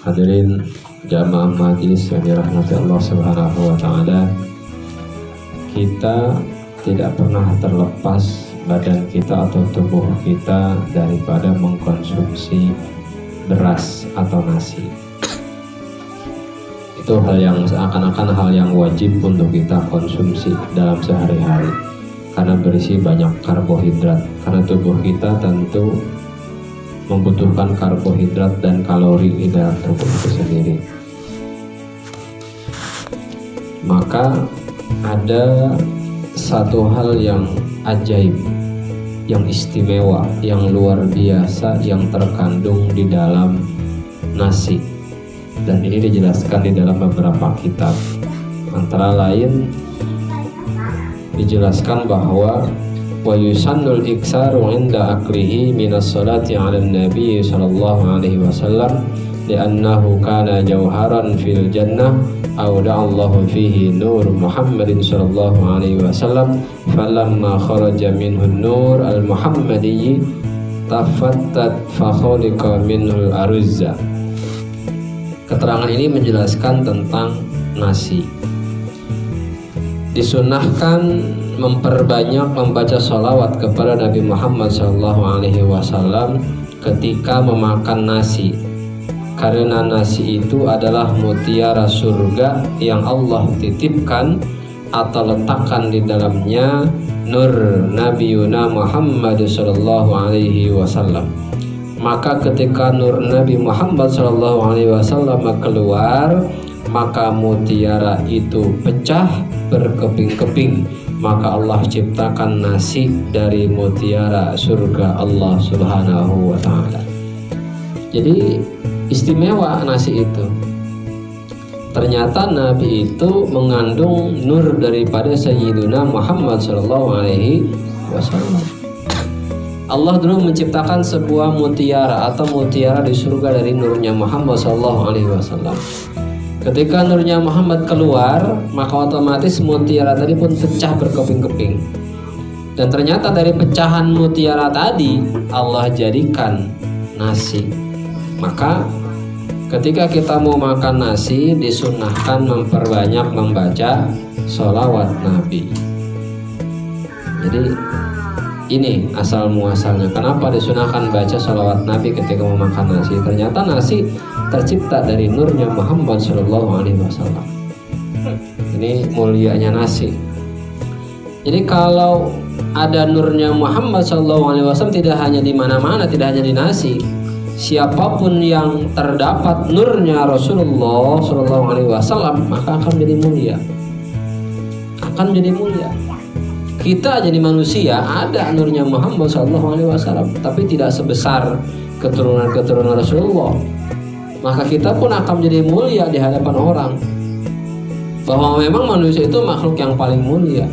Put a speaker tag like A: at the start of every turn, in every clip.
A: Hadirin jamaah majelis yang dirahmati Allah Subhanahu wa taala. Kita tidak pernah terlepas badan kita atau tubuh kita daripada mengkonsumsi beras atau nasi. Itu hal yang seakan-akan hal yang wajib untuk kita konsumsi dalam sehari-hari karena berisi banyak karbohidrat. Karena tubuh kita tentu membutuhkan karbohidrat dan kalori di dalam tubuh itu sendiri. Maka ada satu hal yang ajaib, yang istimewa, yang luar biasa yang terkandung di dalam nasi. Dan ini dijelaskan di dalam beberapa kitab. Antara lain dijelaskan bahwa wa yusannul iksaru 'inda aklihi minas salati 'alan nabi sallallahu alaihi wasallam li'annahu kana jawharan fil jannah awda'allahu fihi nur Muhammadin sallallahu alaihi wasallam falamma kharaja minhu nur al-muhammadiyyi tafattat fa khaliqa minhu al-aruzza. Keterangan ini menjelaskan tentang nasi. Disunahkan memperbanyak membaca sholawat kepada Nabi Muhammad SAW ketika memakan nasi, karena nasi itu adalah mutiara surga yang Allah titipkan atau letakkan di dalamnya nur Nabiuna Muhammad SAW. Maka ketika nur Nabi Muhammad SAW keluar, maka mutiara itu pecah berkeping-keping, maka Allah ciptakan nasi dari mutiara surga Allah Subhanahu wa ta'ala. Jadi istimewa nasi itu. Ternyata Nabi itu mengandung nur daripada Sayyiduna Muhammad sallallahu alaihi wasallam. Allah dulu menciptakan sebuah mutiara atau mutiara di surga dari nurnya Muhammad sallallahu alaihi wasallam. Ketika nurnya Muhammad keluar, maka otomatis mutiara tadi pun pecah berkeping-keping. Dan ternyata dari pecahan mutiara tadi Allah jadikan nasi. Maka ketika kita mau makan nasi, disunahkan memperbanyak membaca sholawat Nabi. Jadi ini asal muasalnya. Kenapa disunahkan baca sholawat Nabi ketika mau makan nasi? Ternyata nasi tercipta dari nurnya Muhammad Sallallahu Alaihi Wasallam. Ini mulianya nasi. Jadi kalau ada nurnya Muhammad Sallallahu Alaihi Wasallam tidak hanya di mana-mana, tidak hanya di nasi. Siapapun yang terdapat nurnya Rasulullah Sallallahu Alaihi Wasallam maka akan menjadi mulia. Akan menjadi mulia. Kita jadi manusia ada nurnya Muhammad Sallallahu Alaihi Wasallam, tapi tidak sebesar keturunan Rasulullah. Maka kita pun akan menjadi mulia di hadapan orang. Bahwa memang manusia itu makhluk yang paling mulia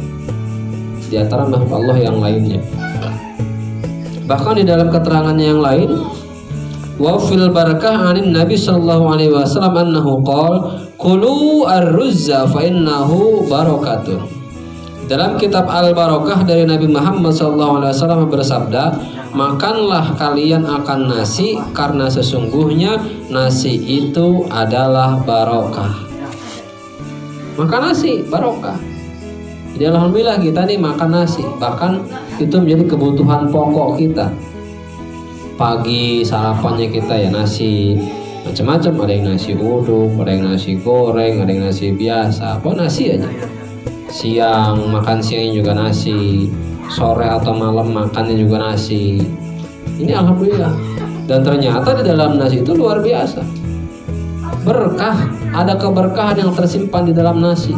A: di antara makhluk Allah yang lainnya. Bahkan di dalam keterangan yang lain, wa fil barakah anin Nabi sallallahu alaihi wasallam annahu qala kulu ar-ruzza fa innahu barakatun. Dalam kitab Al-Barakah dari Nabi Muhammad SAW bersabda, makanlah kalian akan nasi karena sesungguhnya nasi itu adalah barokah. Makan nasi barokah. Jadi alhamdulillah kita nih makan nasi, bahkan itu menjadi kebutuhan pokok kita. Pagi sarapannya kita ya nasi, macam-macam, ada yang nasi uduk, ada yang nasi goreng, ada yang nasi biasa, apa nasi aja. Siang makan siangnya juga nasi, sore atau malam makannya juga nasi. Ini alhamdulillah. Dan ternyata di dalam nasi itu luar biasa berkah, ada keberkahan yang tersimpan di dalam nasi.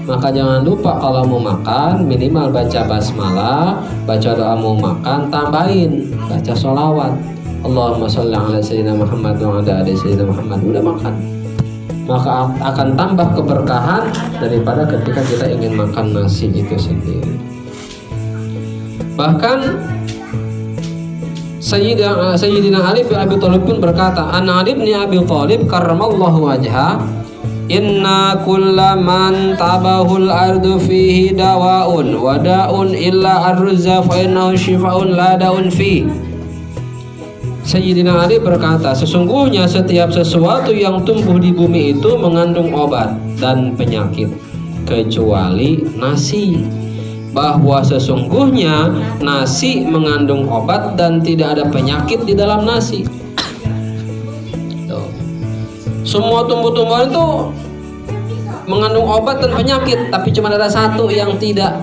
A: Maka jangan lupa kalau mau makan minimal baca basmalah, baca doa mau makan, tambahin baca sholawat. Allahumma sholli ala sayyidina Muhammad wa ala ali sayyidina Muhammad. Udah makan, maka akan tambah keberkahan daripada ketika kita ingin makan nasi itu sendiri. Bahkan Sayyidina Ali bin Abi Thalib pun berkata, An Ali bin Abi Thalib karramallahu wajha, inna kulla man tabahul ardu fihi dawaun wa da'un illa ar-ruzza fa innahu shifaun la da'un fi. Sayyidina Ali berkata, sesungguhnya setiap sesuatu yang tumbuh di bumi itu mengandung obat dan penyakit kecuali nasi. Bahwa sesungguhnya nasi mengandung obat dan tidak ada penyakit di dalam nasi. Tuh. Semua tumbuh-tumbuhan itu mengandung obat dan penyakit, tapi cuma ada satu yang tidak.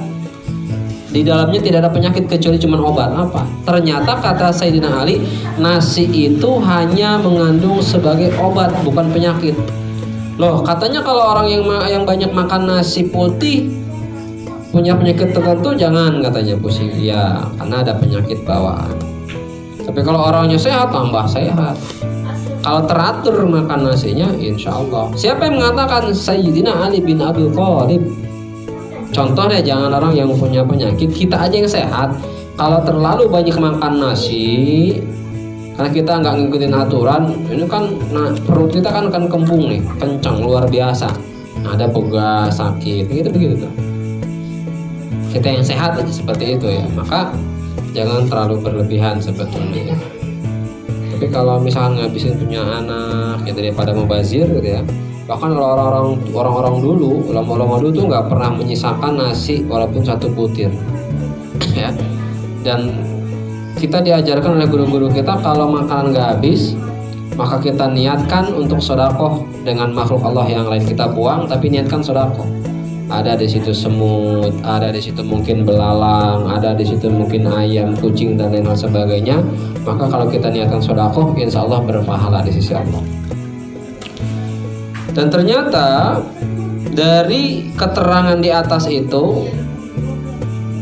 A: Di dalamnya tidak ada penyakit kecuali cuma obat. Apa? Ternyata kata Sayyidina Ali, nasi itu hanya mengandung sebagai obat, bukan penyakit. Loh, katanya kalau orang yang banyak makan nasi putih punya penyakit tertentu, jangan, katanya pusing. Ya, karena ada penyakit bawaan. Tapi kalau orangnya sehat, tambah sehat. Kalau teratur makan nasinya, insya Allah. Siapa yang mengatakan? Sayyidina Ali bin Abi Thalib. Contohnya, jangan orang yang punya penyakit, kita aja yang sehat. Kalau terlalu banyak makan nasi, karena kita nggak ngikutin aturan, ini kan perut kita kan kembung nih, kencang luar biasa. Ada pegas, sakit, begitu tuh. Kita yang sehat aja seperti itu ya, maka jangan terlalu berlebihan sebetulnya. Tapi kalau misalnya ngabisin punya anak, ya daripada mubazir gitu ya. Bahkan orang-orang dulu, ulama-ulama dulu tuh nggak pernah menyisakan nasi walaupun satu butir, ya. Dan kita diajarkan oleh guru-guru kita kalau makanan nggak habis, maka kita niatkan untuk sedekah dengan makhluk Allah yang lain. Kita buang, tapi niatkan sedekah. Ada di situ semut, ada di situ mungkin belalang, ada di situ mungkin ayam, kucing dan lain sebagainya. Maka kalau kita niatkan sedekah, insya Allah berpahala di sisi Allah. Dan ternyata dari keterangan di atas itu,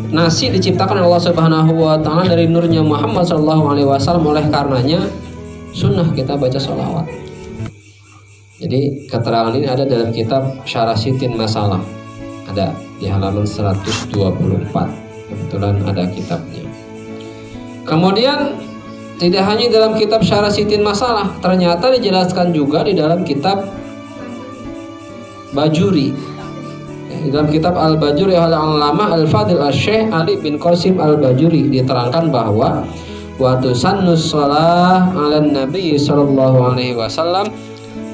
A: nasi diciptakan oleh Allah Subhanahu wa Ta'ala dari nurnya Muhammad Sallallahu Alaihi Wasallam. Oleh karenanya sunnah kita baca sholawat. Jadi keterangan ini ada dalam kitab Syarah Sitin Masalah, ada di halaman 124. Kebetulan ada kitabnya. Kemudian tidak hanya dalam kitab Syarah Sitin Masalah, ternyata dijelaskan juga di dalam kitab Bajuri. Di dalam kitab Al-Bajuri Al-Allamah Al-Fadil Al-Syekh Ali bin Qasim Al-Bajuri diterangkan bahwa wa tusannus shalah 'alan nabi sallallahu alaihi wasallam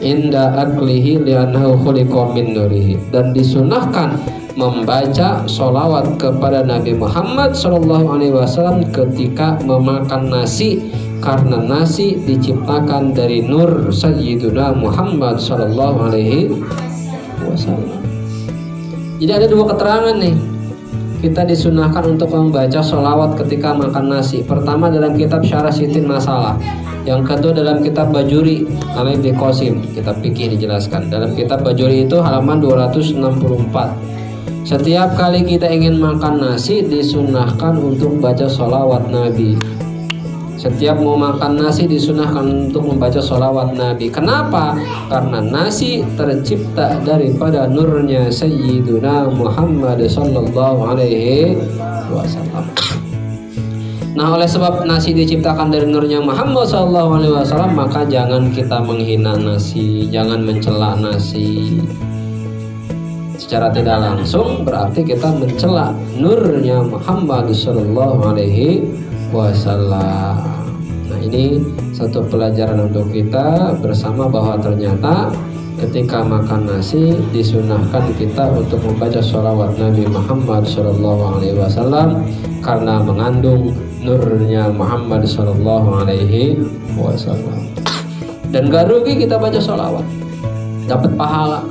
A: inda aklihi li'annahu khuliqa min nurihi, dan disunahkan membaca sholawat kepada Nabi Muhammad sallallahu alaihi wasallam ketika memakan nasi, karena nasi diciptakan dari nur Sayyiduna Muhammad sallallahu alaihi wasallam. Jadi ada dua keterangan nih. Kita disunahkan untuk membaca sholawat ketika makan nasi. Pertama dalam kitab Syarah Sitin Masalah. Yang kedua dalam kitab Bajuri Ali bin Qasim, kitab fikih dijelaskan. Dalam kitab Bajuri itu halaman 264. Setiap kali kita ingin makan nasi disunahkan untuk baca sholawat Nabi. Setiap mau makan nasi disunahkan untuk membaca sholawat Nabi. Kenapa? Karena nasi tercipta daripada nurnya Sayyiduna Muhammad Sallallahu Alaihi Wasallam. Nah, oleh sebab nasi diciptakan dari nurnya Muhammad Sallallahu Alaihi Wasallam, maka jangan kita menghina nasi, jangan mencela nasi. Secara tidak langsung berarti kita mencela nurnya Muhammad Sallallahu Alaihi Wasallam. Nah, ini satu pelajaran untuk kita bersama bahwa ternyata ketika makan nasi disunahkan kita untuk membaca sholawat Nabi Muhammad Sallallahu Alaihi Wasallam karena mengandung nurnya Muhammad Sallallahu Alaihi Wasallam. Dan gak rugi kita baca sholawat, dapat pahala.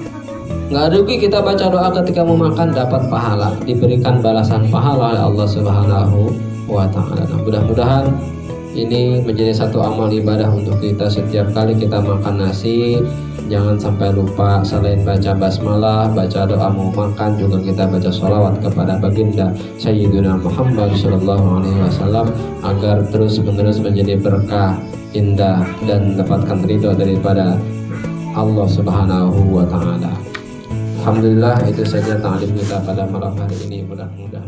A: Gak rugi kita baca doa ketika mau makan, dapat pahala, diberikan balasan pahala oleh Allah Subhanahu wa Ta'ala. Nah, mudah-mudahan ini menjadi satu amal ibadah untuk kita. Setiap kali kita makan nasi, jangan sampai lupa selain baca basmalah, baca doa mau makan, juga kita baca sholawat kepada baginda Sayyiduna Muhammad Sallallahu Alaihi Wasallam agar terus-menerus menjadi berkah, indah, dan mendapatkan ridho daripada Allah Subhanahu wa Ta'ala. Alhamdulillah, itu saja ta'lim kita pada malam hari ini. Mudah-mudahan